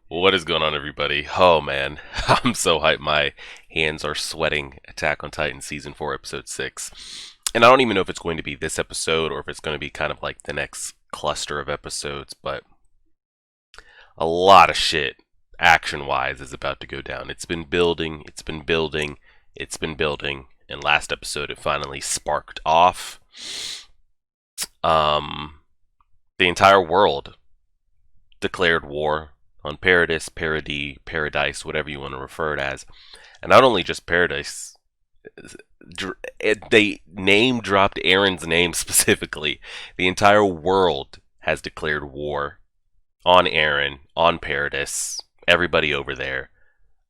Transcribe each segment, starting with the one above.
What is going on, everybody? Oh man, I'm so hyped. My hands are sweating. Attack on Titan Season 4, Episode 6. And I don't even know if it's going to be this episode or if it's going to be kind of like the next cluster of episodes, but a lot of shit, action-wise, is about to go down. It's been building, it's been building, it's been building, and last episode it finally sparked off. Um, the entire world declared war on Paradise, whatever you want to refer it as. And not only just Paradise, they name dropped Eren's name specifically. The entire world has declared war on Eren, on Paradise, everybody over there.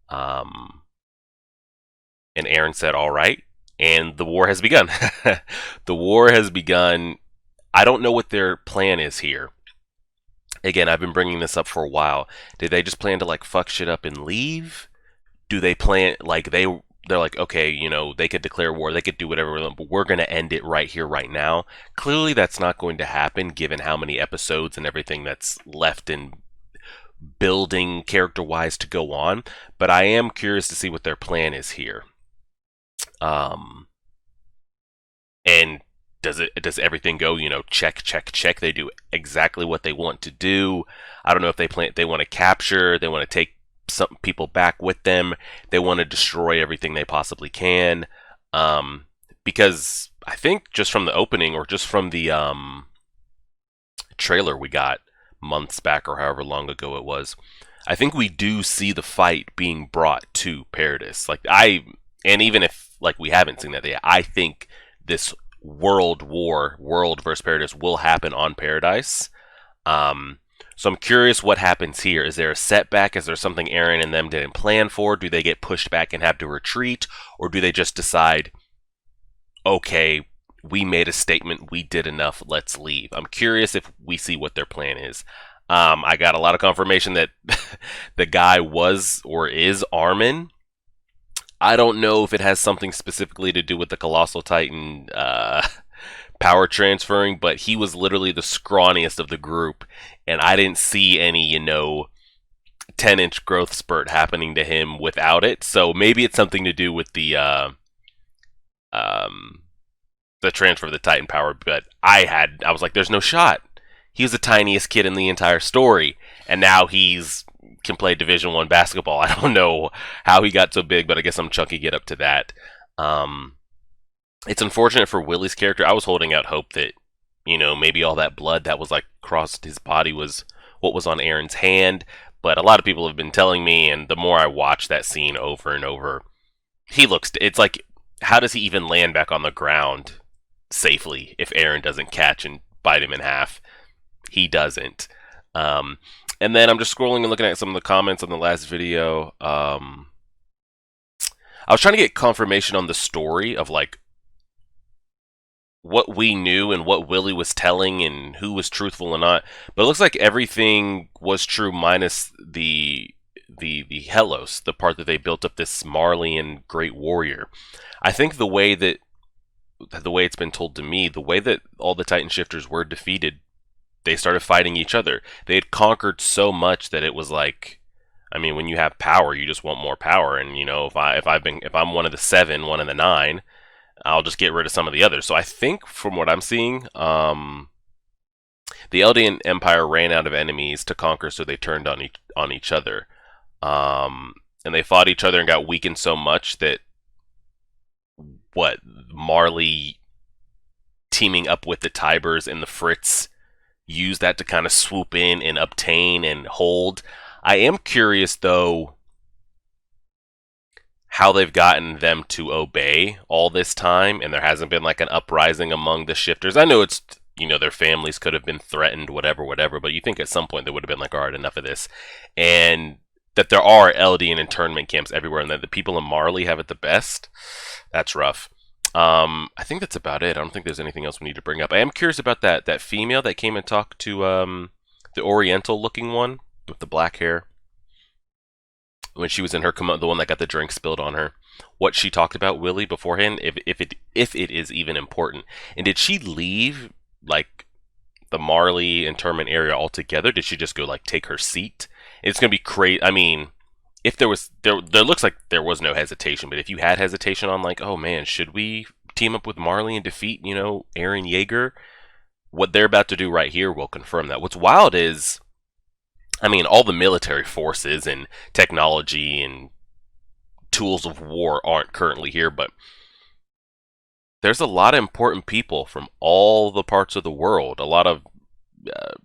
Um, and Eren said, all right. And the war has begun. The war has begun. I don't know what their plan is here. Again, I've been bringing this up for a while. Did they just plan to like fuck shit up and leave? Do they plan like they're like, okay, you know, they could declare war, they could do whatever, but we're going to end it right here, right now. Clearly, that's not going to happen given how many episodes and everything that's left in building character-wise to go on. But I am curious to see what their plan is here. And does everything go, you know, check, they do exactly what they want to do. I don't know if they want to capture, they want to take some people back with them, they want to destroy everything they possibly can, because I think just from the opening or just from the trailer we got months back or however long ago it was, I think we do see the fight being brought to Paradise. And even if like we haven't seen that yet, I think this world versus Paradise will happen on Paradise. So I'm curious what happens here. Is there a setback? Is there something Eren and them didn't plan for? Do they get pushed back and have to retreat? Or do they just decide, okay, we made a statement, we did enough, let's leave? I'm curious if we see what their plan is. I got a lot of confirmation that the guy was or is Armin. I don't know if it has something specifically to do with the Colossal Titan power transferring, but he was literally the scrawniest of the group, and I didn't see any, 10-inch growth spurt happening to him without it. So maybe it's something to do with the transfer of the Titan power. But I was like, there's no shot. He was the tiniest kid in the entire story, and now he's can play Division 1 basketball. I don't know how he got so big, but I guess I'm chunking it up to that. It's unfortunate for Willie's character. I was holding out hope that, maybe all that blood that was like crossed his body was what was on Eren's hand. But a lot of people have been telling me, and the more I watch that scene over and over, it's like, how does he even land back on the ground safely if Eren doesn't catch and bite him in half? He doesn't. And then I'm just scrolling and looking at some of the comments on the last video. I was trying to get confirmation on the story of like what we knew and what Willie was telling and who was truthful and not. But it looks like everything was true minus the Hellos, the part that they built up this Marleyan great warrior. I think the way it's been told to me, the way that all the Titan shifters were defeated, they started fighting each other. They had conquered so much that it was like, I mean, when you have power, you just want more power. And if I'm one of the 7, one of the 9, I'll just get rid of some of the others. So I think from what I'm seeing, the Eldian Empire ran out of enemies to conquer, so they turned on each other, and they fought each other and got weakened so much that Marley teaming up with the Tybers and the Fritz use that to kind of swoop in and obtain and hold. I am curious, though, how they've gotten them to obey all this time, and there hasn't been like an uprising among the shifters. I know it's, their families could have been threatened, whatever, but you think at some point they would have been like, all right, enough of this. And that there are Eldian internment camps everywhere, and that the people in Marley have it the best. That's rough. I think that's about it. I don't think there's anything else we need to bring up. I am curious about that female that came and talked to the Oriental-looking with the black hair when she was in her the one that got the drink spilled on her. what she talked about Willie beforehand, if it is even important. And did she leave like the Marley internment area altogether? Did she just go like take her seat? It's gonna be crazy. I mean, if there looks like there was no hesitation, but if you had hesitation on like, oh man, should we team up with Marley and defeat, Eren Yeager? What they're about to do right here will confirm that. What's wild is, I mean, all the military forces and technology and tools of war aren't currently here, but there's a lot of important people from all the parts of the world, a lot of uh,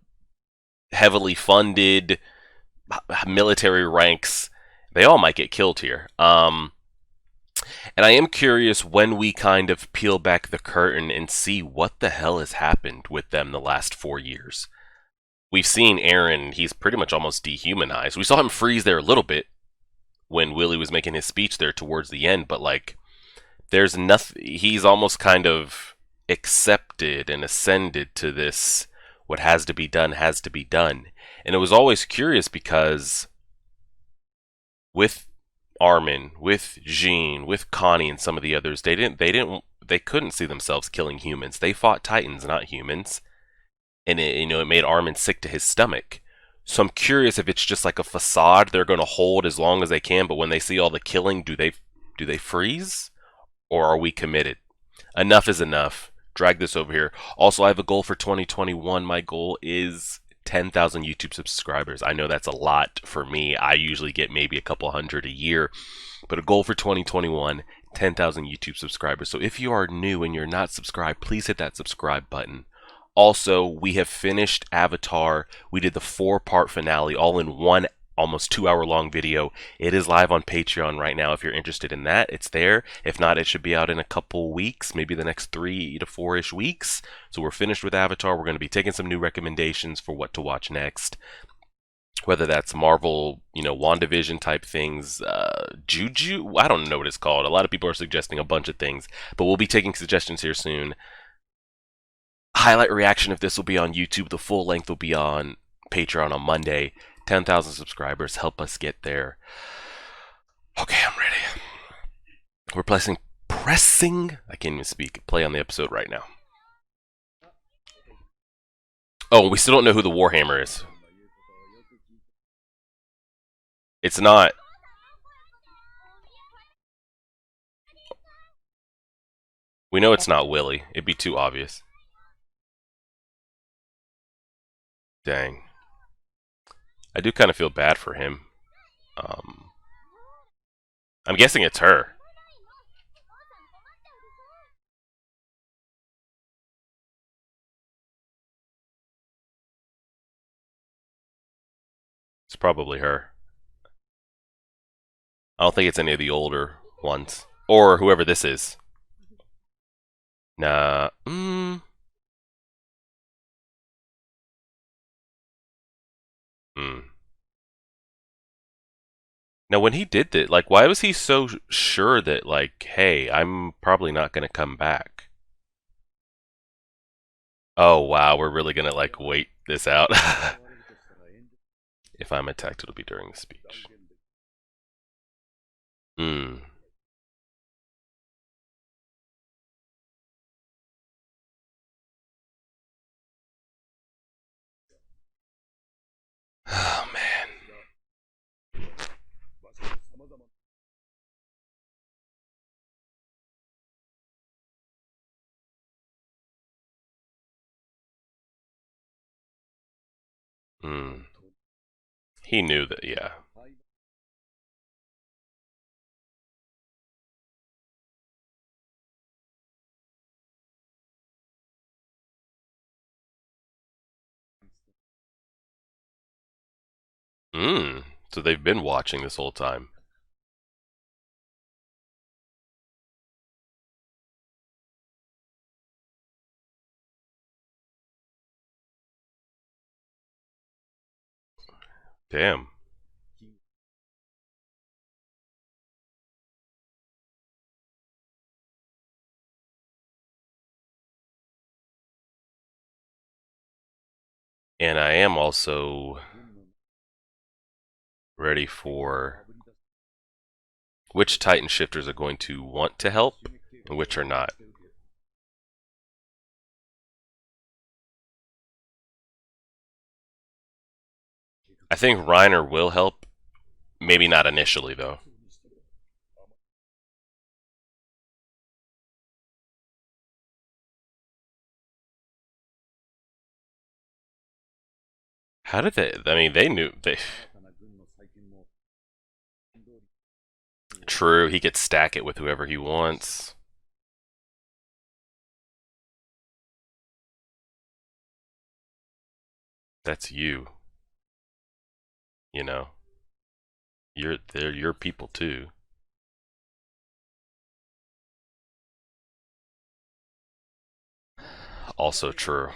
heavily funded military ranks. They all might get killed here. And I am curious when we kind of peel back the curtain and see what the hell has happened with them the last 4 years. We've seen Eren, he's pretty much almost dehumanized. We saw him freeze there a little bit when Willie was making his speech there towards the end, but like, there's nothing, he's almost kind of accepted and ascended to this, what has to be done. And it was always curious because with Armin, with Jean, with Connie and some of the others, they couldn't see themselves killing humans. They fought Titans, not humans. And it made Armin sick to his stomach. So I'm curious if it's just like a facade they're going to hold as long as they can, but when they see all the killing, do they freeze? Or are we committed? Enough is enough. Drag this over here. Also, I have a goal for 2021. My goal is 10,000 YouTube subscribers. I know that's a lot for me. I usually get maybe a couple hundred a year, but a goal for 2021, 10,000 YouTube subscribers. So if you are new and you're not subscribed, please hit that subscribe button. Also, we have finished Avatar. We did the 4-part finale all in one almost 2 hour long video. It is live on Patreon right now. If you're interested in that, it's there. If not, it should be out in a couple weeks, maybe the next 3 to 4-ish weeks. So we're finished with Avatar. We're going to be taking some new recommendations for what to watch next. Whether that's Marvel, WandaVision type things, Juju, I don't know what it's called. A lot of people are suggesting a bunch of things, but we'll be taking suggestions here soon. Highlight reaction of this will be on YouTube. The full length will be on Patreon on Monday. 10,000 subscribers. Help us get there. Okay, I'm ready. We're pressing. I can't even speak. Play on the episode right now. Oh, we still don't know who the Warhammer is. It's not. We know it's not Willie. It'd be too obvious. Dang. I do kind of feel bad for him. Um, I'm guessing it's her. It's probably her. I don't think it's any of the older ones. Or whoever this is. Nah. Now, when he did that, like, why was he so sure that, like, hey, I'm probably not going to come back? Oh, wow, we're really going to, like, wait this out? If I'm attacked, it'll be during the speech. Hmm. Oh, man. Hmm. He knew that, yeah. Hmm. So they've been watching this whole time. Damn. And I am also ready for Which Titan shifters are going to want to help, and which are not? I think Reiner will help. Maybe not initially, though. How did they? I mean, they knew. True, he could stack it with whoever he wants. That's you. You know, they're your people too. Also true.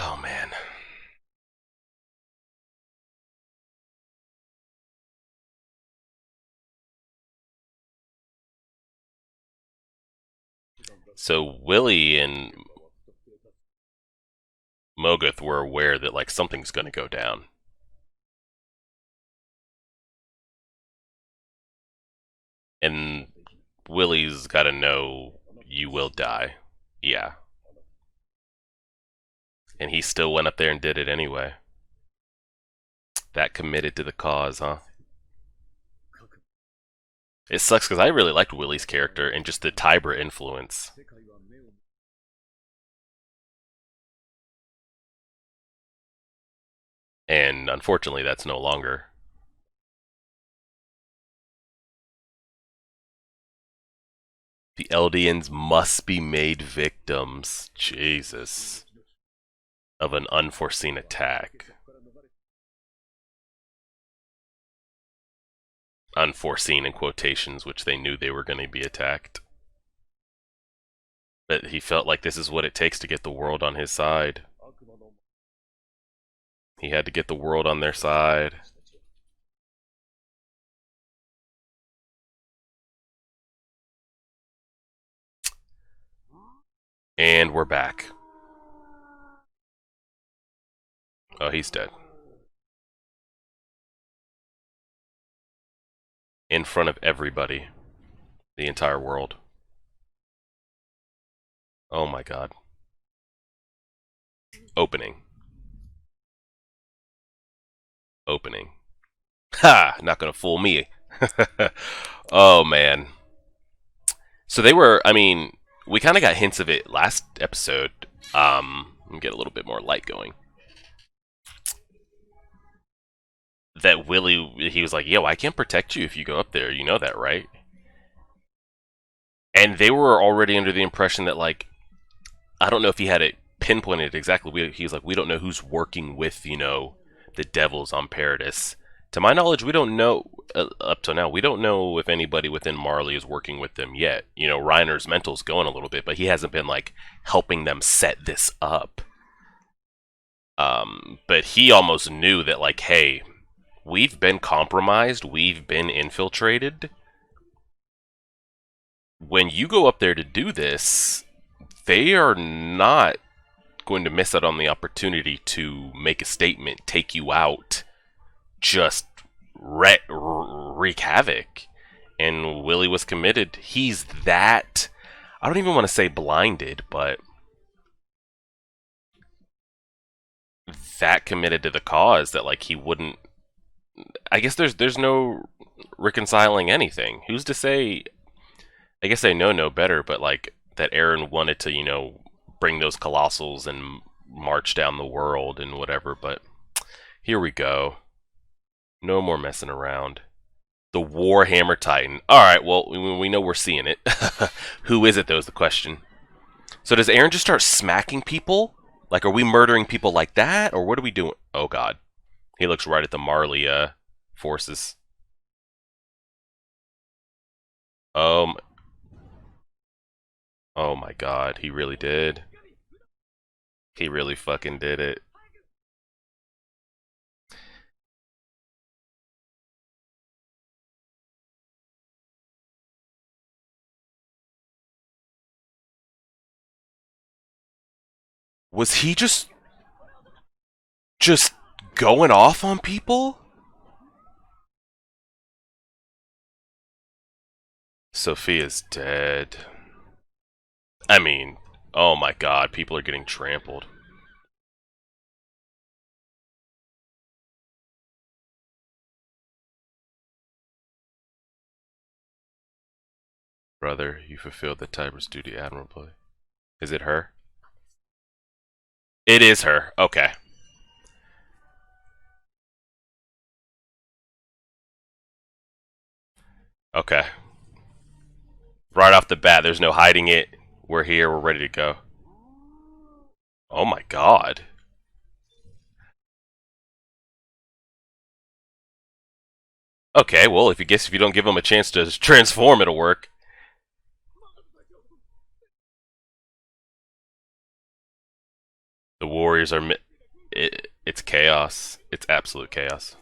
Oh man. So Willie and Mogoth were aware that like something's going to go down, and Willie's got to know you will die. Yeah, and he still went up there and did it anyway. That committed to the cause, huh? It sucks because I really liked Willie's character and just the Tybra influence. And unfortunately, that's no longer. The Eldians must be made victims, Jesus, of an unforeseen attack. Unforeseen in quotations, which they knew they were going to be attacked. But he felt like this is what it takes to get the world on his side. He had to get the world on their side. And we're back. Oh, he's dead. In front of everybody. The entire world. Oh my god. Opening. Opening. Ha! Not gonna fool me. Oh man. So they were, I mean, we kind of got hints of it last episode. Let me get a little bit more light going. That Willie, he was like, yo, I can't protect you if you go up there. You know that, right? And they were already under the impression that, like, I don't know if he had it pinpointed exactly. He was like, we don't know who's working with, the devils on Paradis. To my knowledge, we don't know, up till now, we don't know if anybody within Marley is working with them yet. Reiner's mental's going a little bit, but he hasn't been, like, helping them set this up. But he almost knew that, like, hey, we've been compromised, we've been infiltrated. When you go up there to do this, they are not going to miss out on the opportunity to make a statement, take you out, just wreak havoc. And Willie was committed. He's that, I don't even want to say blinded, but that committed to the cause that, like, he wouldn't. I guess there's no reconciling anything. Who's to say? I guess I know no better, but like that Eren wanted to, bring those colossals and march down the world and whatever. But here we go. No more messing around. The Warhammer Titan. All right, well, we know we're seeing it. Who is it, though, is the question. So does Eren just start smacking people? Like, are we murdering people like that? Or what are we doing? Oh, God. He looks right at the Marley forces. Um, oh, my God. He really did. He really fucking did it. Was he just just going off on people? Sophia's dead. I mean, oh my god, people are getting trampled. Brother, you fulfilled the Tiber's duty admirably. Is it her? It is her. Okay. Okay. Right off the bat, there's no hiding it. We're here. We're ready to go. Oh my god. Okay, well, if you don't give them a chance to transform, it'll work. The warriors are. It's chaos. It's absolute chaos.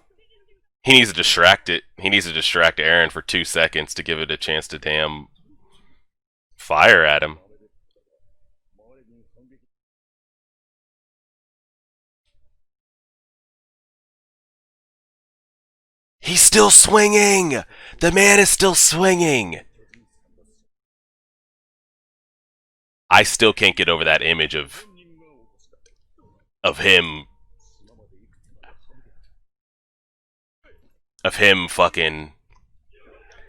He needs to distract it. He needs to distract Eren for 2 seconds to give it a chance to damn fire at him. He's still swinging! The man is still swinging! I still can't get over that image of him fucking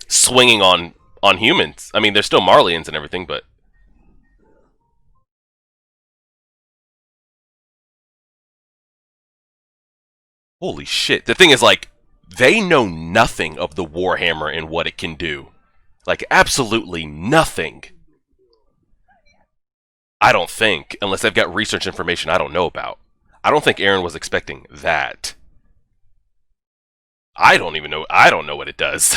swinging on humans. I mean, they're still Marlians and everything, but holy shit. The thing is, like, they know nothing of the Warhammer and what it can do. Like, absolutely nothing. I don't think, unless they've got research information I don't know about. I don't think Eren was expecting that. I don't even know. I don't know what it does.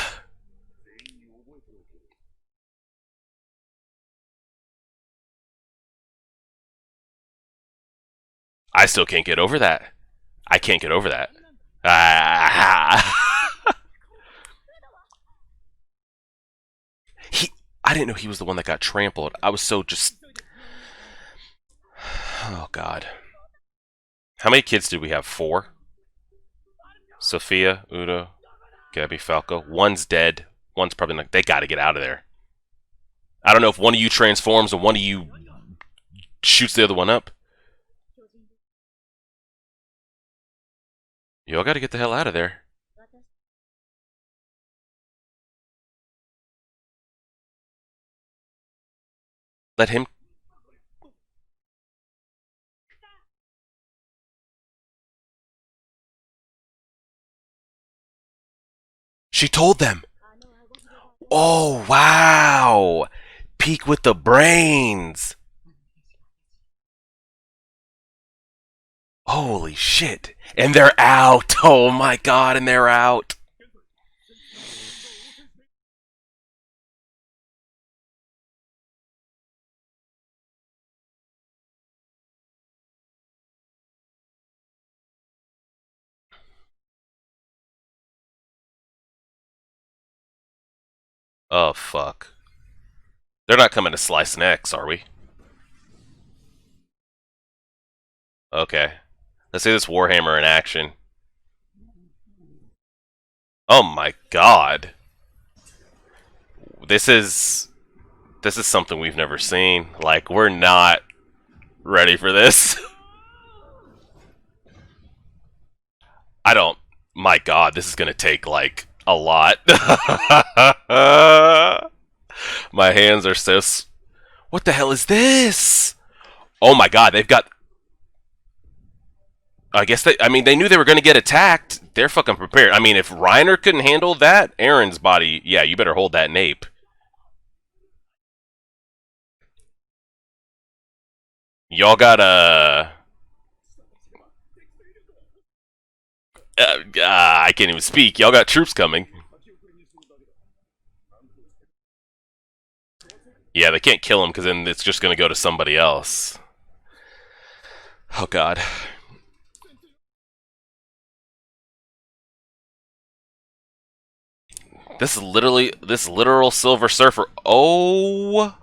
I still can't get over that. I can't get over that. Ah. I didn't know he was the one that got trampled. I was so just... Oh, God. How many kids did we have? 4? Sophia, Udo, Gabby, Falco. One's dead. One's probably not... They gotta get out of there. I don't know if one of you transforms and one of you shoots the other one up. Y'all gotta get the hell out of there. Let him... She told them. Oh, wow. Peek with the brains. Holy shit. And they're out. Oh my god, and they're out. Oh, fuck. They're not coming to slice necks, are we? Okay. Let's see this Warhammer in action. Oh my god. This is something we've never seen. Like, we're not ready for this. I don't... My god, this is gonna take, like, a lot. My hands are so... What the hell is this? Oh my god, they've got... I guess they... I mean, they knew they were gonna get attacked. They're fucking prepared. I mean, if Reiner couldn't handle that, Eren's body... Yeah, you better hold that nape. Y'all got I can't even speak. Y'all got troops coming. Yeah, they can't kill him because then it's just going to go to somebody else. Oh, God. This is literally... This literal Silver Surfer... Oh...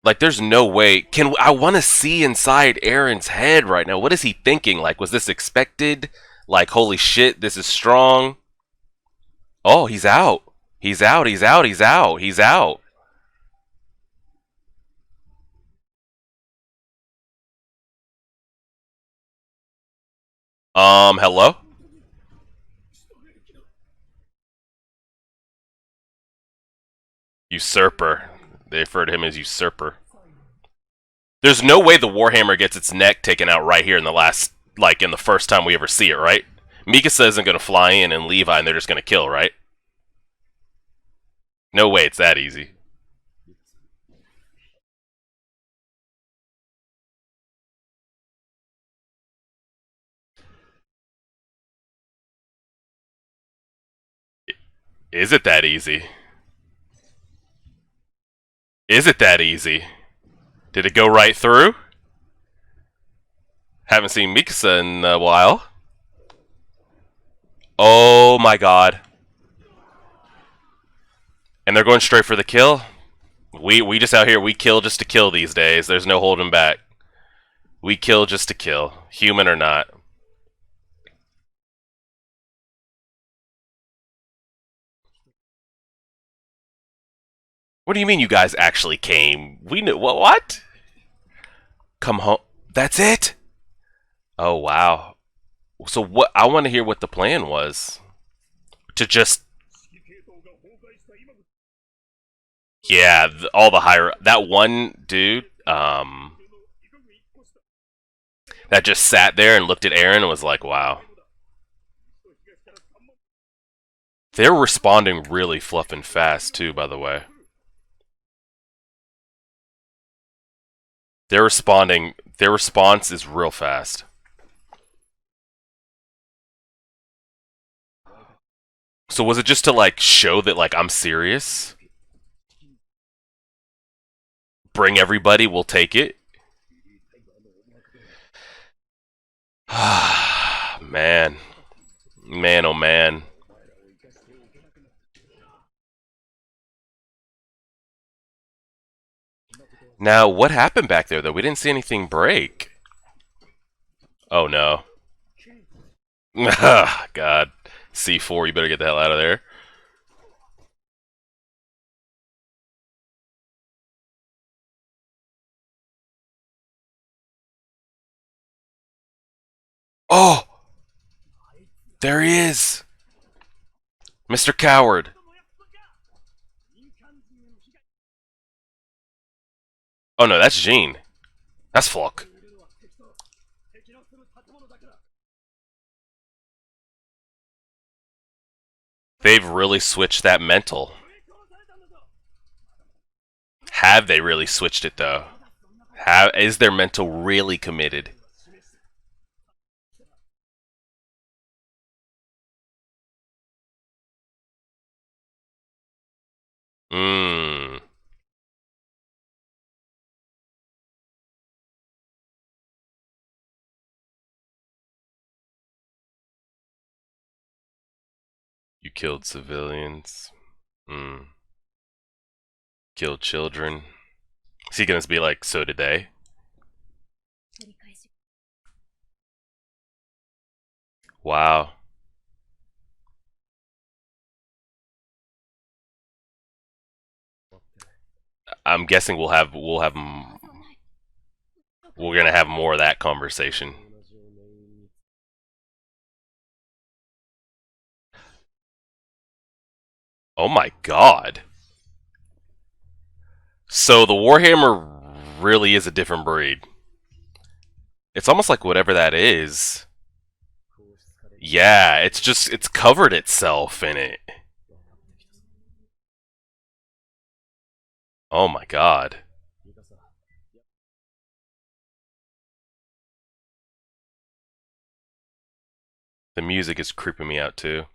Like, there's no way. I want to see inside Eren's head right now? What is he thinking? Like, was this expected? Like, holy shit, this is strong. Oh, he's out. He's out. He's out. He's out. He's out. Hello? Usurper. They refer to him as usurper. There's no way the Warhammer gets its neck taken out right here in the last, like, in the first time we ever see it, right? Mikasa isn't going to fly in and Levi and they're just going to kill, right? No way it's that easy. Is it that easy? Is it that easy? Did it go right through? Haven't seen Mikasa in a while. Oh my god. And they're going straight for the kill? We just out here, we kill just to kill these days. There's no holding back. We kill just to kill. Human or not. What do you mean you guys actually came? We knew. What? Come home. That's it? Oh, wow. So what? I want to hear what the plan was. To just. Yeah, all the higher. That one dude, that just sat there and looked at Eren and was like, wow. They're responding really fluffing fast, too, by the way. They're responding. Their response is real fast. So was it just to, like, show that, like, I'm serious? Bring everybody, we'll take it? Man. Man, oh man. Now, what happened back there, though? We didn't see anything break. Oh, no. God. C4, you better get the hell out of there. Oh! There he is! Mr. Coward. Oh, no, that's Jean. That's Flock. They've really switched that mental. Have they really switched it, though? Is their mental really committed? Mmm. You killed civilians. Mmm. Killed children. Is he gonna be like, so did they? Wow. I'm guessing we're gonna have more of that conversation. Oh my god. So the Warhammer really is a different breed. It's almost like whatever that is. Yeah, it's covered itself in it. Oh my god. The music is creeping me out too.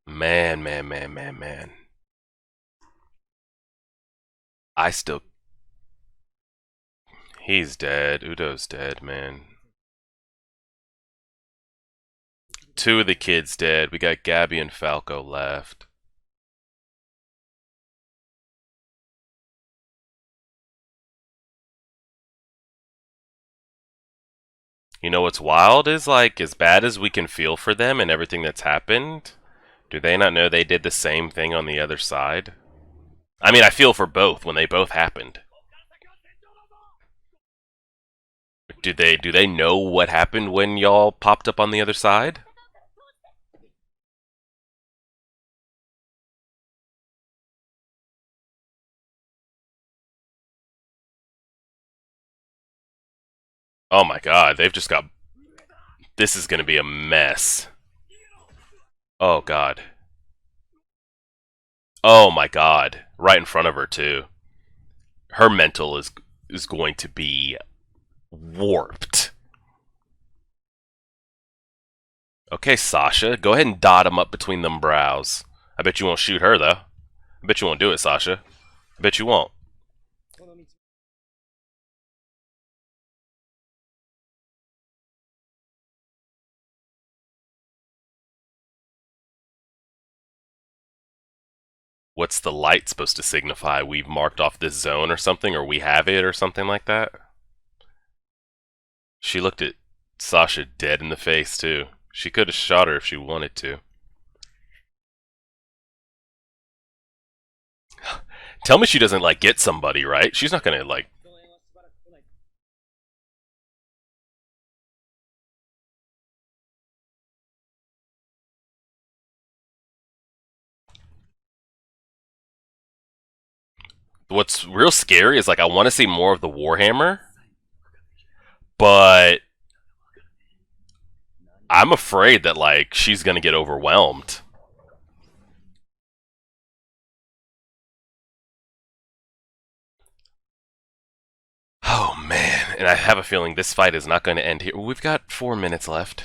Man, man, man, man, man. I still. He's dead. Udo's dead, man. Two of the kids dead. We got Gabby and Falco left. You know what's wild is, like, as bad as we can feel for them and everything that's happened, do they not know they did the same thing on the other side? I mean, I feel for both when they both happened. Do they know what happened when y'all popped up on the other side? Oh my god, they've just got... This is gonna be a mess. Oh god. Oh my god. Right in front of her, too. Her mental is going to be warped. Okay, Sasha, go ahead and dot him up between them brows. I bet you won't shoot her, though. I bet you won't do it, Sasha. I bet you won't. What's the light supposed to signify? We've marked off this zone or something, or we have it or something like that? She looked at Sasha dead in the face, too. She could have shot her if she wanted to. Tell me she doesn't, like, get somebody, right? She's not gonna, like... What's real scary is, like, I want to see more of the Warhammer, but I'm afraid that, like, she's gonna get overwhelmed. Oh, man. And I have a feeling this fight is not going to end here. We've got 4 minutes left.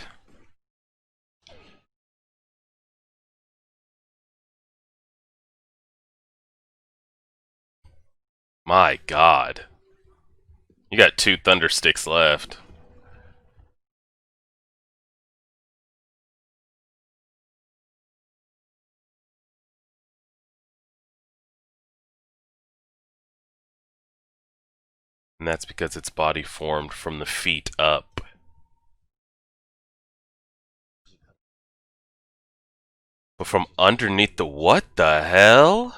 My god. You got 2 thunder sticks left. And that's because its body formed from the feet up. But from underneath the... What the hell?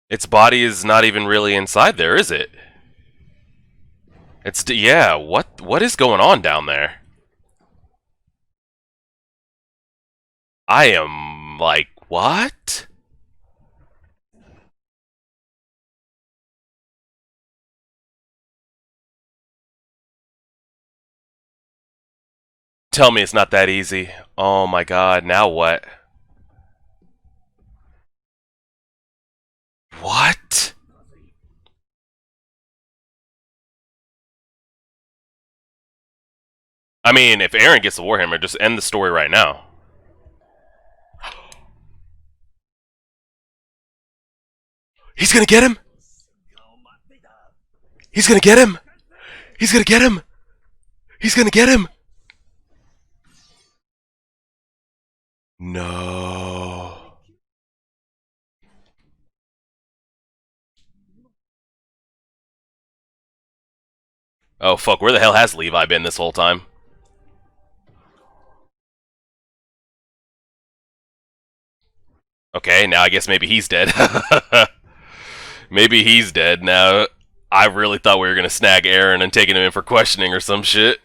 Its body is not even really inside there, is it? It's... Yeah, what is going on down there? I am... like, what? Tell me it's not that easy. Oh my god, now what? What? I mean, if Eren gets the Warhammer, just end the story right now. He's gonna get him! He's gonna get him! He's gonna get him! He's gonna get him! No. Oh fuck, where the hell has Levi been this whole time? Okay, now I guess maybe he's dead. Maybe he's dead now. I really thought we were gonna snag Eren and taking him in for questioning or some shit.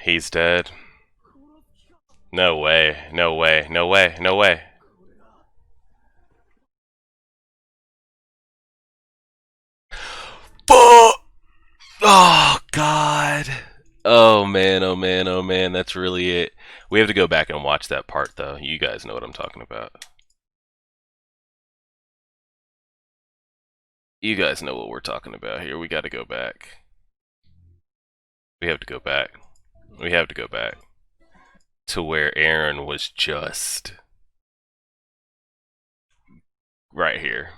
He's dead. No way, no way, no way, no way. Fuck! Oh, God. Oh, man, oh, man, oh, man. That's really it. We have to go back and watch that part, though. You guys know what I'm talking about. You guys know what we're talking about here. We gotta go back. We have to go back. We have to go back. to where Eren was just right here.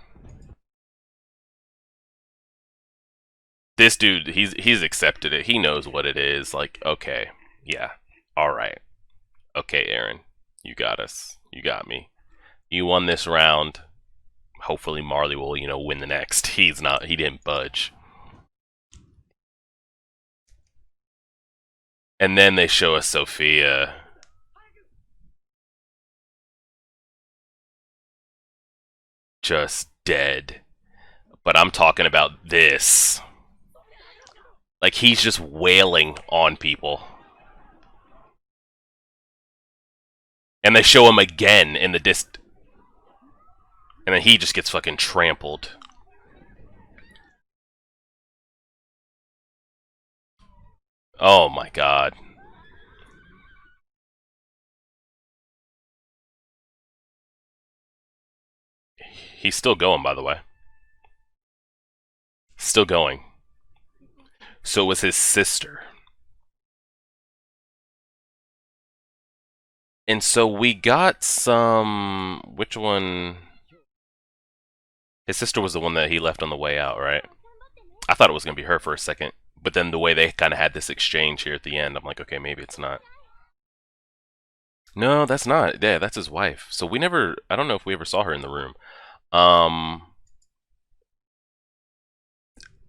This dude, he's accepted it. He knows what it is. Like, okay, yeah, all right, okay, Eren, you got us. You got me. You won this round. Hopefully, Marley will, win the next. He's not. He didn't budge. And then they show us Sophia just dead. But I'm talking about this. Like, he's just wailing on people. And they show him again in the and then he just gets fucking trampled. Oh my god. He's still going, by the way. Still going. So was his sister. And so we got some. Which one? His sister was the one that he left on the way out, right? I thought it was going to be her for a second. But then the way they kind of had this exchange here at the end, I'm like, okay, maybe it's not. No, that's not. Yeah, that's his wife. So we never. I don't know if we ever saw her in the room. Um.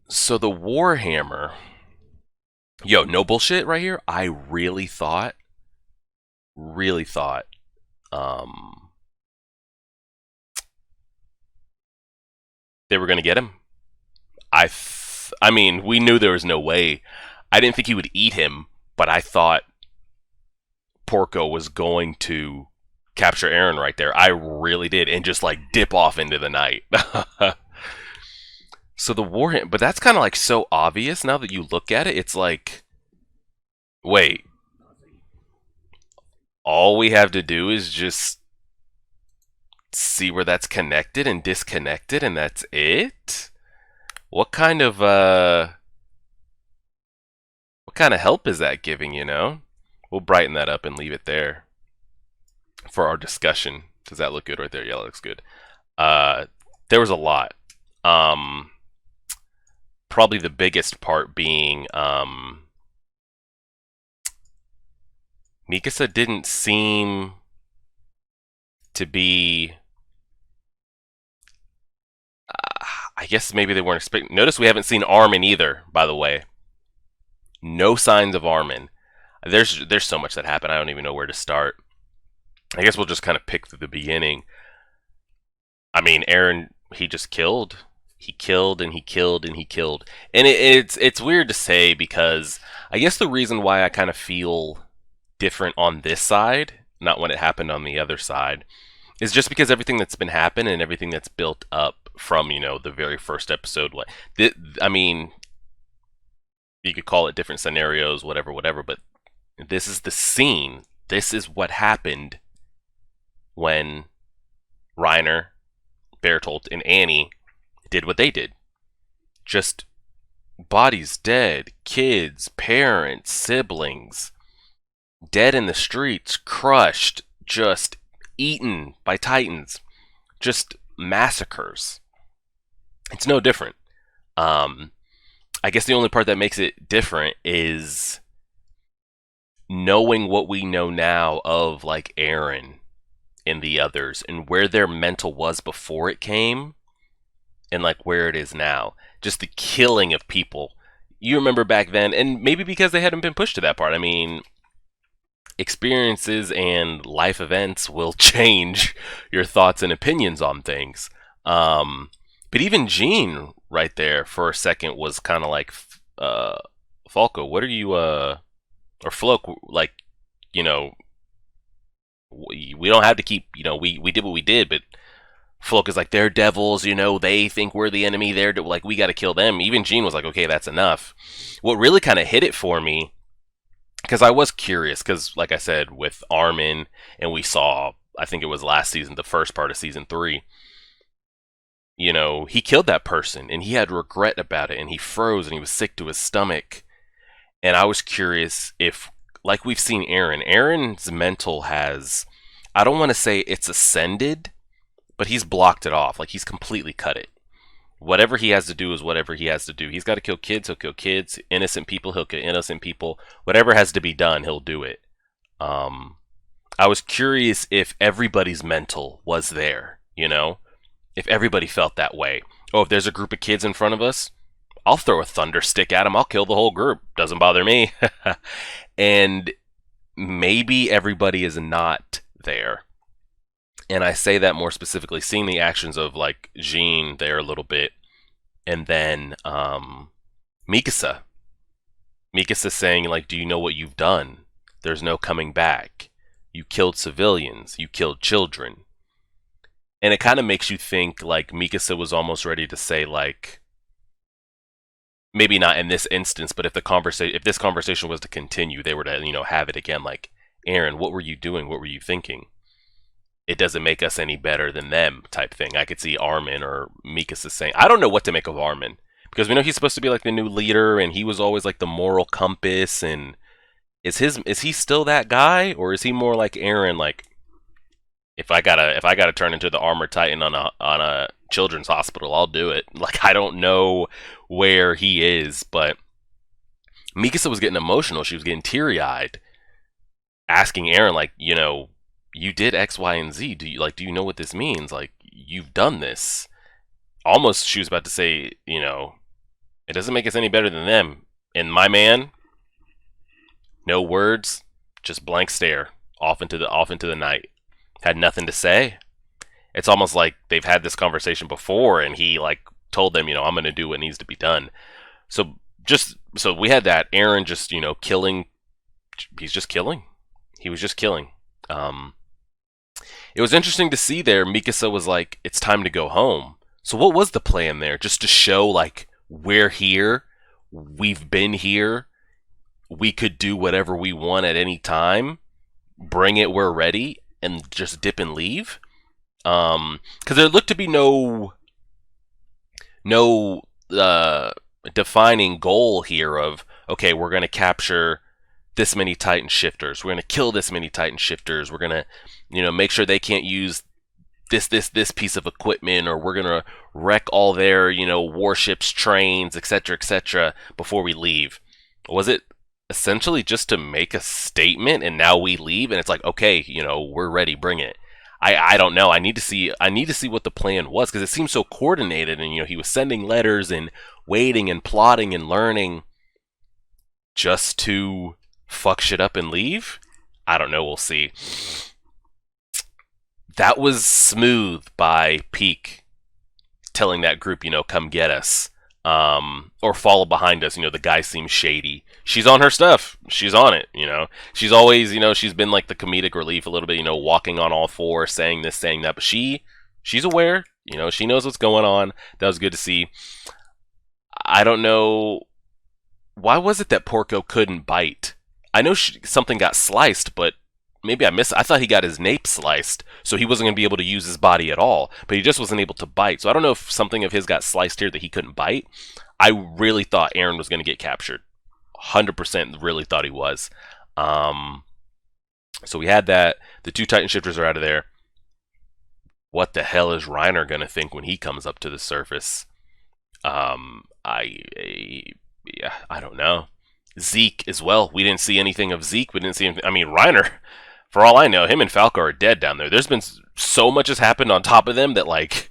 So the Warhammer. Yo, no bullshit right here. I really thought, um, they were gonna get him. I mean, we knew there was no way. I didn't think he would eat him, but I thought Porco was going to capture Eren right there. I really did, and just like dip off into the night. So the Warhammer, but that's kind of like so obvious now that you look at it. It's like, wait, all we have to do is just see where that's connected and disconnected, and that's it. What kind of help is that giving? We'll brighten that up and leave it there for our discussion. Does that look good right there? Yeah, that looks good. There was a lot. Probably the biggest part being Mikasa didn't seem to be. I guess maybe they weren't expecting. Notice we haven't seen Armin either, by the way. No signs of Armin. There's so much that happened. I don't even know where to start. I guess we'll just kind of pick through the beginning. I mean, Eren, he just killed. He killed and he killed and he killed. And it's weird to say because I guess the reason why I kind of feel different on this side, not when it happened on the other side, is just because everything that's been happening and everything that's built up from, the very first episode. I mean, you could call it different scenarios, whatever, but this is the scene. This is what happened when Reiner, Bertolt, and Annie did what they did. Just bodies dead, kids, parents, siblings, dead in the streets, crushed, just eaten by titans, just massacres. It's no different. I guess the only part that makes it different is knowing what we know now of like Eren and the others and where their mental was before it came and like where it is now. Just the killing of people. You remember back then, and maybe because they hadn't been pushed to that part. I mean, experiences and life events will change your thoughts and opinions on things. But even Jean right there for a second was kind of like, Falco, what are you, or Floke, like, we don't have to keep, we did what we did, but Floke is like, they're devils, they think we're the enemy, like, we got to kill them. Even Jean was like, okay, that's enough. What really kind of hit it for me, because I was curious, because like I said, with Armin, and we saw, I think it was last season, the first part of season 3, he killed that person, and he had regret about it, and he froze, and he was sick to his stomach. And I was curious if like we've seen Eren's mental has, I don't want to say it's ascended, but he's blocked it off. Like he's completely cut it. Whatever he has to do is whatever he has to do. He's got to kill kids, he'll kill kids. Innocent people, he'll kill innocent people. Whatever has to be done, he'll do it. Um, I was curious if everybody's mental was there, you know? If everybody felt that way. Oh, if there's a group of kids in front of us, I'll throw a thunder stick at them. I'll kill the whole group. Doesn't bother me. And maybe everybody is not there. And I say that more specifically, seeing the actions of like Jean there a little bit, and then Mikasa. Mikasa saying like, "Do you know what you've done? There's no coming back. You killed civilians. You killed children." And it kind of makes you think like Mikasa was almost ready to say like, maybe not in this instance, but if this conversation was to continue, they were to have it again. Like, Eren, what were you doing? What were you thinking? It doesn't make us any better than them, type thing. I could see Armin or Mikasa saying, I don't know what to make of Armin, because we know he's supposed to be like the new leader, and he was always like the moral compass. And is he still that guy, or is he more like Eren? Like, if I gotta turn into the armor titan on a children's hospital, I'll do it. Like, I don't know where he is, but Mikasa was getting emotional. She was getting teary-eyed, asking Eren like, you did X, Y, and Z. Do you know what this means? Like, you've done this. Almost, she was about to say, it doesn't make us any better than them. And my man, no words, just blank stare off into the night. Had nothing to say. It's almost like they've had this conversation before, and he like told them, I'm going to do what needs to be done. So we had that Eren just killing. He's just killing. He was just killing. It was interesting to see there. Mikasa was like, "It's time to go home." So what was the plan there? Just to show like, we're here, we've been here, we could do whatever we want at any time. Bring it, we're ready, and just dip and leave. Because there looked to be no defining goal here of, okay, we're going to capture this many Titan shifters, we're going to kill this many Titan shifters, we're going to make sure they can't use this piece of equipment, or we're going to wreck all their warships, trains, etc., before we leave. Was it essentially just to make a statement, and now we leave and it's like, okay, we're ready, bring it? I don't know. I need to see what the plan was, because it seems so coordinated, and he was sending letters and waiting and plotting and learning just to fuck shit up and leave. I don't know. We'll see. That was smooth by Peak telling that group, come get us, or follow behind us. The guy seems shady. She's on her stuff. She's on it. She's always, she's been like the comedic relief a little bit. Walking on all fours, saying this, saying that. But she's aware. She knows what's going on. That was good to see. I don't know, why was it that Porco couldn't bite? I know something got sliced, but maybe I missed it. I thought he got his nape sliced, so he wasn't going to be able to use his body at all. But he just wasn't able to bite. So I don't know if something of his got sliced here that he couldn't bite. I really thought Eren was going to get captured. 100% really thought he was. So we had that. The two Titan shifters are out of there. What the hell is Reiner going to think when he comes up to the surface? I don't know. Zeke as well. We didn't see anything of Zeke. We didn't see anything. I mean, Reiner, for all I know, him and Falco are dead down there. There's been so much has happened on top of them that, like,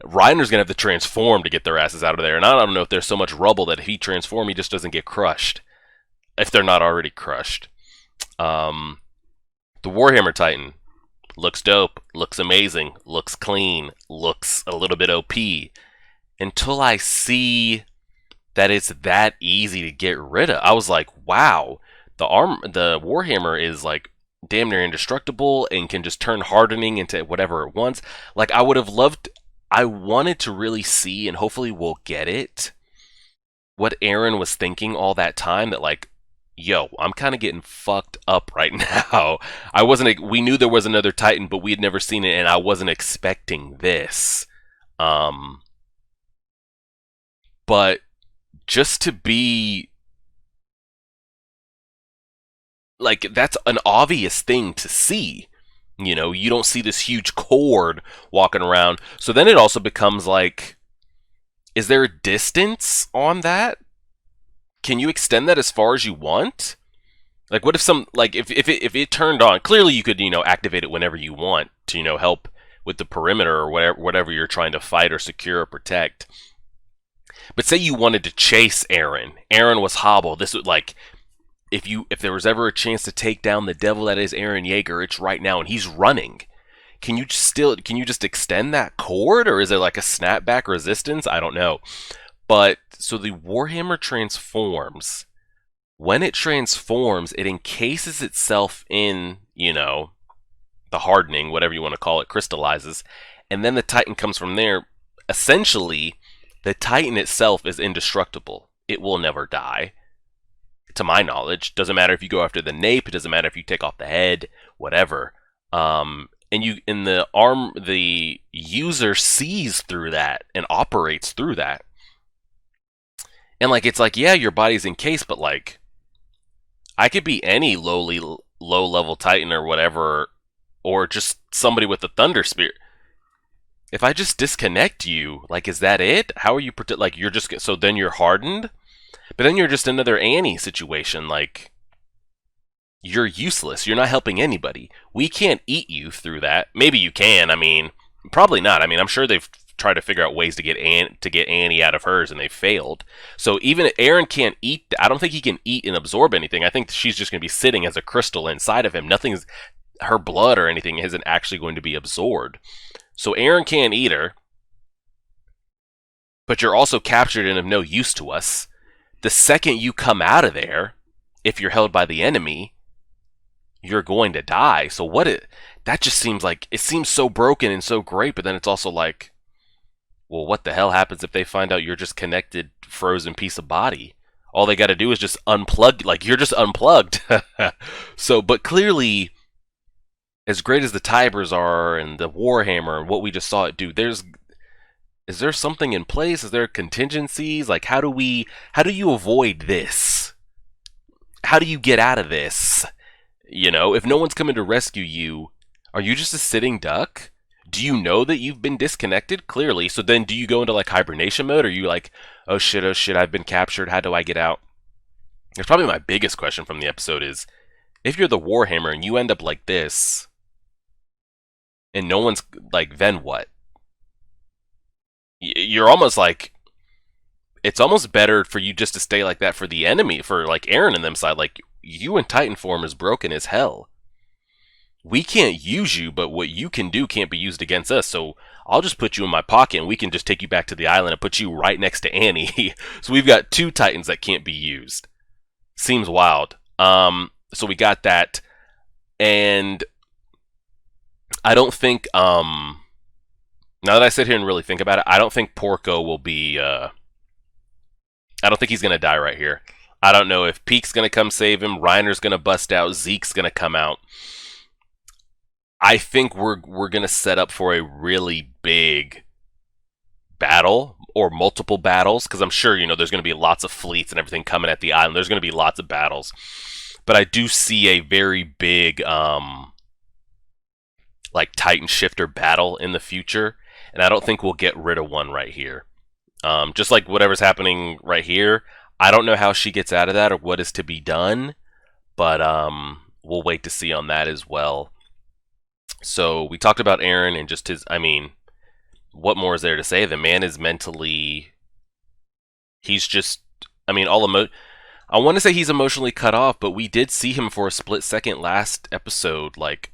Reiner's going to have to transform to get their asses out of there. And I don't know if there's so much rubble that if he transforms, he just doesn't get crushed. If they're not already crushed. The Warhammer Titan looks dope, looks amazing, looks clean, looks a little bit OP. Until I see that it's that easy to get rid of. I was like, wow, the Warhammer is like damn near indestructible and can just turn hardening into whatever it wants. Like, I wanted to really see, and hopefully we'll get it, what Eren was thinking all that time, that like, yo, I'm kind of getting fucked up right now. We knew there was another Titan, but we had never seen it, and I wasn't expecting this. But just to be like that's an obvious thing to see. You know, you don't see this huge cord walking around. So then it also becomes like, is there a distance on that? Can you extend that as far as you want? Like, what if if it turned on? Clearly, you could activate it whenever you want to help with the perimeter or whatever you're trying to fight or secure or protect. But say you wanted to chase Eren. Eren was hobbled. This would like if there was ever a chance to take down the devil that is Eren Yeager, it's right now, and he's running. Can you just extend that cord, or is there like a snapback resistance? I don't know. But so the Warhammer transforms. When it transforms, it encases itself in, the hardening, whatever you want to call it, crystallizes, and then the Titan comes from there. Essentially, the Titan itself is indestructible. It will never die, to my knowledge. Doesn't matter if you go after the nape. It doesn't matter if you take off the head, whatever. And the user sees through that and operates through that. And like it's like, yeah, your body's encased, but like I could be any low level Titan or whatever, or just somebody with the Thunder Spear. If I just disconnect you, like, is that it? How are you like you're just so then you're hardened, but then you're just another Annie situation. Like you're useless. You're not helping anybody. We can't eat you through that. Maybe you can. I mean, probably not. I mean, I'm sure they've tried to figure out ways to get Annie out of hers, and they failed. So even if Eren can't eat, I don't think he can eat and absorb anything. I think she's just going to be sitting as a crystal inside of him. Nothing's her blood or anything isn't actually going to be absorbed. So Eren can't eat her, but you're also captured and of no use to us. The second you come out of there, if you're held by the enemy, you're going to die. So that just seems like, it seems so broken and so great, but then it's also like, well, what the hell happens if they find out you're just connected, frozen piece of body? All they got to do is just unplug, like you're just unplugged. So, but clearly, as great as the Tybers are and the Warhammer and what we just saw it do, is there something in place? Is there contingencies? Like, how do you avoid this? How do you get out of this? If no one's coming to rescue you, are you just a sitting duck? Do you know that you've been disconnected? Clearly. So then do you go into like hibernation mode? Or are you like, oh shit, I've been captured. How do I get out? That's probably my biggest question from the episode is, if you're the Warhammer and you end up like this, and no one's like, then what? You're almost like, it's almost better for you just to stay like that for the enemy, for like Eren and them side. Like, you in Titan form is broken as hell. We can't use you, but what you can do can't be used against us. So I'll just put you in my pocket and we can just take you back to the island and put you right next to Annie. So we've got two Titans that can't be used. Seems wild. So we got that. And I don't think, now that I sit here and really think about it, I don't think Porco will be, I don't think he's going to die right here. I don't know if Peek's going to come save him, Reiner's going to bust out, Zeke's going to come out. I think we're going to set up for a really big battle, or multiple battles, because I'm sure, there's going to be lots of fleets and everything coming at the island. There's going to be lots of battles. But I do see a very big, like, Titan Shifter battle in the future, and I don't think we'll get rid of one right here. Just like whatever's happening right here, I don't know how she gets out of that or what is to be done, but we'll wait to see on that as well. So we talked about Eren and just his, I mean, what more is there to say? The man is mentally, he's just, I mean, I want to say he's emotionally cut off, but we did see him for a split second last episode. Like,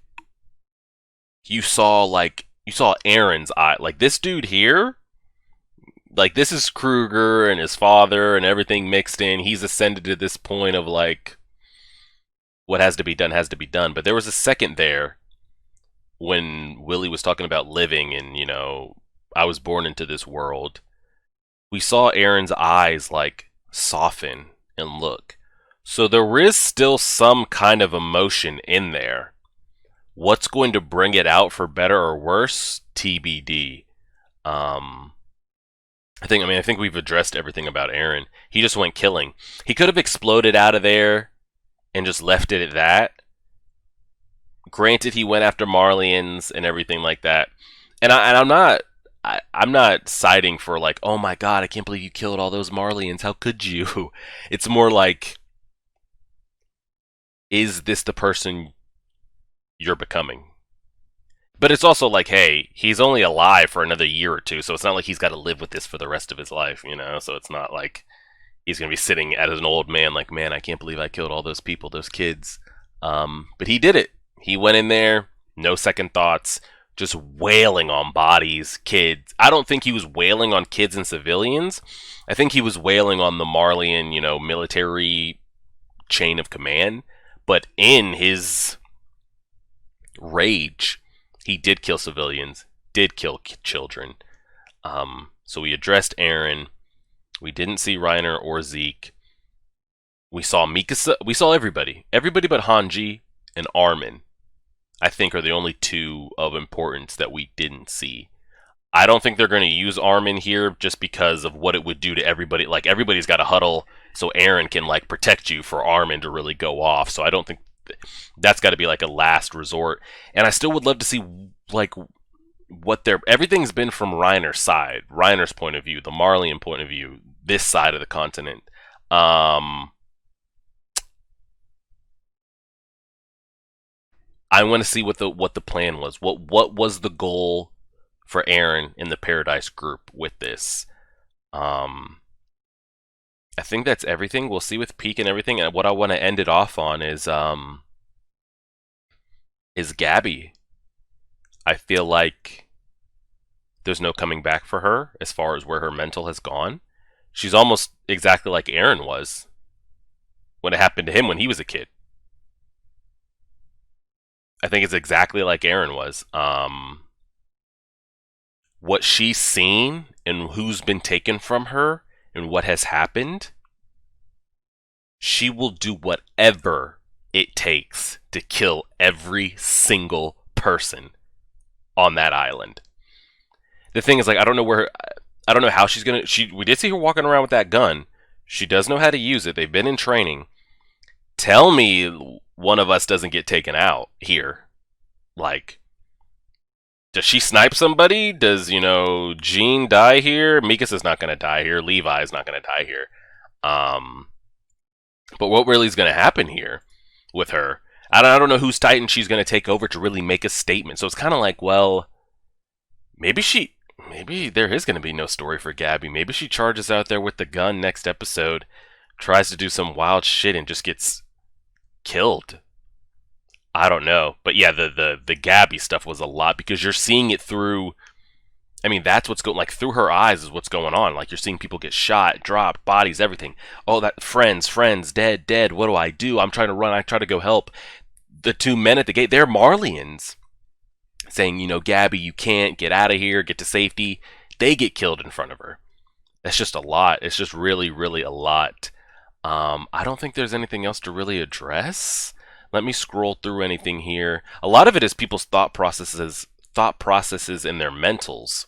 you saw Eren's eye, like this dude here, like this is Kruger and his father and everything mixed in. He's ascended to this point of like, what has to be done has to be done. But there was a second there when Willie was talking about living and, I was born into this world. We saw Eren's eyes like soften and look. So there is still some kind of emotion in there. What's going to bring it out for better or worse? TBD. I think we've addressed everything about Eren. He just went killing. He could have exploded out of there and just left it at that. Granted, he went after Marlians and everything like that, I'm not. I'm not citing for like, oh my god, I can't believe you killed all those Marlians. How could you? It's more like, is this the person you're becoming? But it's also like, hey, he's only alive for another year or two, so it's not like he's got to live with this for the rest of his life, you know? So it's not like he's going to be sitting as an old man like, man, I can't believe I killed all those people, those kids. But he did it. He went in there, no second thoughts, just wailing on bodies, kids. I don't think he was wailing on kids and civilians. I think he was wailing on the Marlian, military chain of command. But in his rage, he did kill civilians, did kill children. So we addressed Eren. We didn't see Reiner or Zeke. We saw Mikasa. We saw everybody. Everybody but Hanji and Armin, I think, are the only two of importance that we didn't see. I don't think they're going to use Armin here just because of what it would do to everybody. Like, everybody's got to huddle so Eren can, like, protect you for Armin to really go off. So I don't think that's got to be, like, a last resort. And I still would love to see, like, what their... Everything's been from Reiner's side. Reiner's point of view, the Marlian point of view, this side of the continent. I want to see what the plan was. What was the goal for Eren in the Paradise group with this? I think that's everything. We'll see with Peak and everything. And what I want to end it off on is Gabby. I feel like there's no coming back for her as far as where her mental has gone. She's almost exactly like Eren was when it happened to him when he was a kid. I think it's exactly like Eren was. What she's seen and who's been taken from her and what has happened, she will do whatever it takes to kill every single person on that island. The thing is, like, I don't know how she's gonna. We did see her walking around with that gun. She does know how to use it. They've been in training. Tell me one of us doesn't get taken out here. Like, does she snipe somebody? Does, Jean die here? Mikasa's not going to die here. Levi's not going to die here. But what really is going to happen here with her? I don't know whose Titan she's going to take over to really make a statement. So it's kind of like, well, maybe there is going to be no story for Gabby. Maybe she charges out there with the gun next episode, tries to do some wild shit and just gets killed. I don't know. But yeah, the Gabby stuff was a lot because you're seeing it through... I mean, that's what's going... Like, through her eyes is what's going on. Like, you're seeing people get shot, dropped, bodies, everything. Oh, that... Friends, dead. What do? I'm trying to run. I try to go help. The two men at the gate, they're Marlians. Saying, Gabby, you can't. Get out of here. Get to safety. They get killed in front of her. That's just a lot. It's just really, really a lot. I don't think there's anything else to really address. Let me scroll through anything here. A lot of it is people's thought processes in their mentals.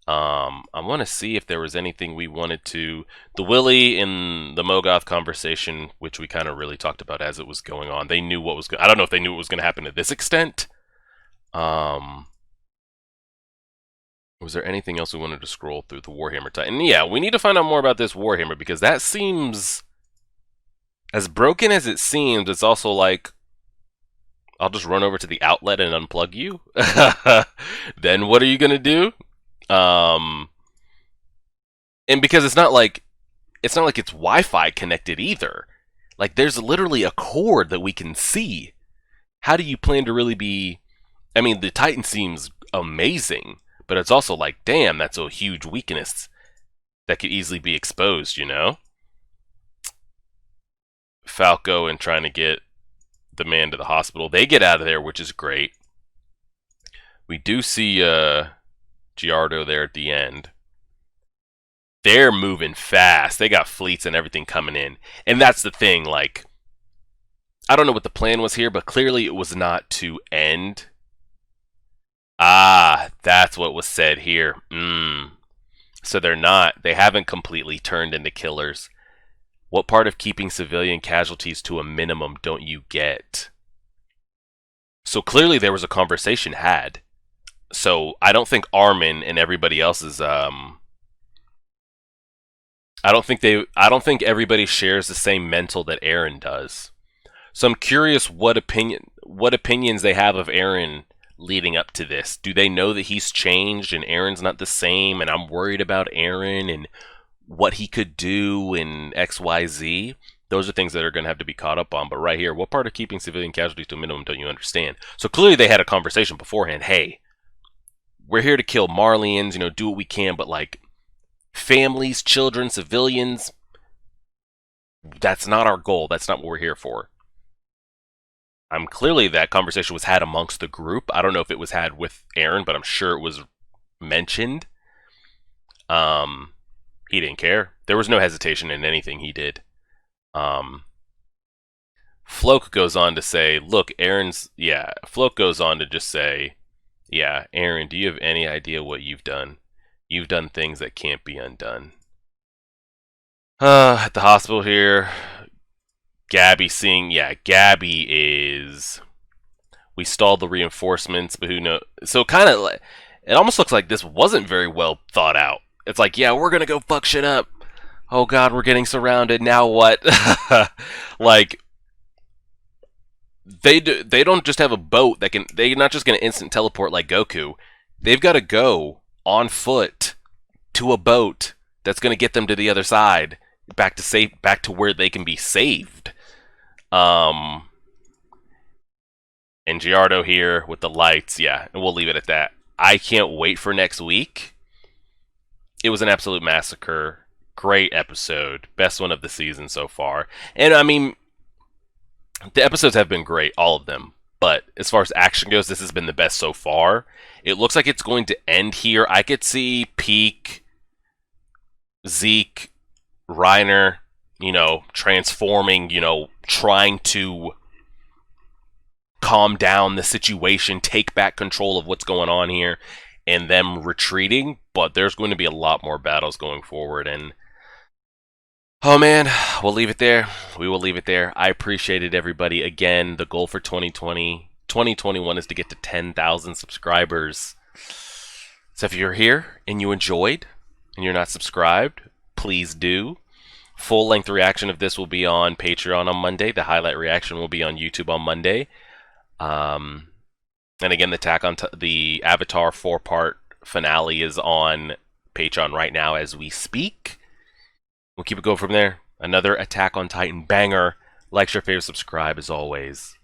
I want to see if there was anything we wanted to... The Willy and the Mogoth conversation, which we kind of really talked about as it was going on. They knew what was going... I don't know if they knew what was going to happen to this extent. Was there anything else we wanted to scroll through the Warhammer Titan? Yeah, we need to find out more about this Warhammer because that seems... As broken as it seems, it's also like, I'll just run over to the outlet and unplug you. Then what are you going to do? And because it's not like it's Wi-Fi connected either. Like, there's literally a cord that we can see. How do you plan to really be... I mean, the Titan seems amazing, but it's also like, damn, that's a huge weakness that could easily be exposed, Falco and trying to get the man to the hospital. They get out of there, which is great. We do see Giardo there at the end. They're moving fast. They got fleets and everything coming in. And that's the thing, like, I don't know what the plan was here, but clearly it was not to end. Ah, that's what was said here. So they haven't completely turned into killers. What part of keeping civilian casualties to a minimum don't you get? So clearly there was a conversation had. So I don't think Armin and everybody else is I don't think everybody shares the same mental that Eren does. So I'm curious what opinions they have of Eren leading up to this. Do they know that he's changed and Eren's not the same, and I'm worried about Eren and what he could do in XYZ? Those are things that are going to have to be caught up on. But right here, what part of keeping civilian casualties to a minimum don't you understand? So clearly they had a conversation beforehand. Hey, we're here to kill Marlians, do what we can, but like families, children, civilians, that's not our goal. That's not what we're here for. Clearly that conversation was had amongst the group. I don't know if it was had with Eren, but I'm sure it was mentioned. He didn't care. There was no hesitation in anything he did. Floke goes on to say, look, Floke goes on to just say, yeah, Eren, do you have any idea what you've done? You've done things that can't be undone. At the hospital here, Gabby is... We stalled the reinforcements, but who knows? So kind of, it almost looks like this wasn't very well thought out. It's like, yeah, we're gonna go fuck shit up. Oh god, we're getting surrounded. Now what? Like, they don't just have a boat that can. They're not just gonna instant teleport like Goku. They've got to go on foot to a boat that's gonna get them to the other side, back to where they can be saved. And Giardo here with the lights, yeah, and we'll leave it at that. I can't wait for next week. It was an absolute massacre. Great episode. Best one of the season so far. And I mean, the episodes have been great, all of them. But as far as action goes, this has been the best so far. It looks like it's going to end here. I could see Peak, Zeke, Reiner, transforming, trying to calm down the situation, take back control of what's going on here, and them retreating. But there's going to be a lot more battles going forward, and oh man, we'll leave it there. We will leave it there. I appreciate it, everybody. Again, the goal for 2021 is to get to 10,000 subscribers. So if you're here and you enjoyed and you're not subscribed, please do. Full-length reaction of this will be on Patreon on Monday. The highlight reaction will be on YouTube on Monday. And again, the Avatar 4-part finale is on Patreon right now as we speak. We'll keep it going from there. Another Attack on Titan banger. Like, share, favorite, subscribe as always.